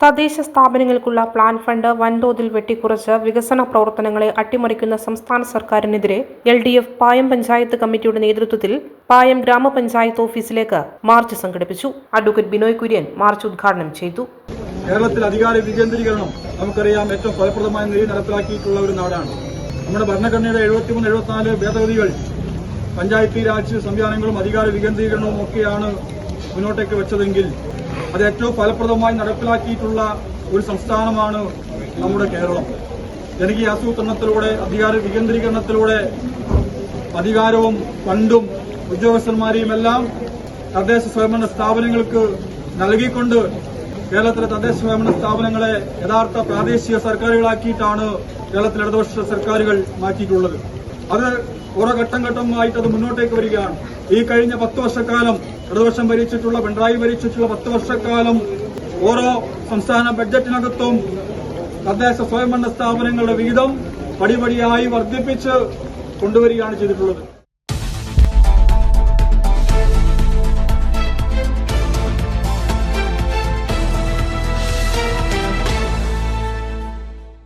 തദ്ദേശ സ്ഥാപനങ്ങൾക്കുള്ള plan fund വൻതോതിൽ വെട്ടിക്കുറച്ച് വികസന പ്രവർത്തനങ്ങളെ അട്ടിമറിക്കുന്ന സംസ്ഥാന സർക്കാരിനെതിരെ LDF പായം പഞ്ചായത്ത് കമ്മിറ്റിയുടെ നേതൃത്വത്തിൽ പായം ഗ്രാമപഞ്ചായത്ത് ഓഫീസിലേക്ക് മാർച്ച് സംഘടിപ്പിച്ചു. അഡ്വക്കേറ്റ് ബിനോയ് കുര്യൻ മാർച്ച് ഉദ്ഘാടനം ചെയ്തു. കേരളത്തിൽ അധികാര വികേന്ദ്രീകരണം നമുക്കറിയാം ഏറ്റവും ഫലപ്രദമായ നിലയിൽ നടപ്പിലാക്കിയിട്ടുള്ള ഒരു നാടാണ്. നമ്മുടെ ഭരണഘടനയുടെ 73-74 ഭേദഗതികൾ പഞ്ചായത്തി രാജ് സംവിധാനങ്ങളും അധികാര വികേന്ദ്രീകരണവും ഒക്കെയാണ് മുന്നോട്ടേക്ക് വെച്ചതെങ്കിൽ അത് ഏറ്റവും ഫലപ്രദമായി നടപ്പിലാക്കിയിട്ടുള്ള ഒരു സംസ്ഥാനമാണ് നമ്മുടെ കേരളം. ജനകീയ ആസൂത്രണത്തിലൂടെ അധികാര വികേന്ദ്രീകരണത്തിലൂടെ അധികാരവും ഫണ്ടും ഉദ്യോഗസ്ഥന്മാരെയും എല്ലാം തദ്ദേശ സ്വയംഭരണ സ്ഥാപനങ്ങൾക്ക് നൽകിക്കൊണ്ട് കേരളത്തിലെ തദ്ദേശ സ്വയംഭരണ സ്ഥാപനങ്ങളെ യഥാർത്ഥ പ്രാദേശിക സർക്കാരുകളാക്കിയിട്ടാണ് കേരളത്തിലെ ഇടതുപക്ഷ സർക്കാരുകൾ മാറ്റിയിട്ടുള്ളത്. അത് ഓരോ ഘട്ടം ഘട്ടമായിട്ട് അത് മുന്നോട്ടേക്ക് വരികയാണ്. ഈ കഴിഞ്ഞ 10 വർഷക്കാലം ഇടതുപക്ഷം ഭരിച്ചിട്ടുള്ള പിണറായി ഭരിച്ചിട്ടുള്ള 10 വർഷക്കാലം ഓരോ സംസ്ഥാന ബഡ്ജറ്റിനകത്തും തദ്ദേശ സ്വയംഭരണ സ്ഥാപനങ്ങളുടെ വിഹിതം പടിപടിയായി വർദ്ധിപ്പിച്ച് കൊണ്ടുവരികയാണ് ചെയ്തിട്ടുള്ളത്.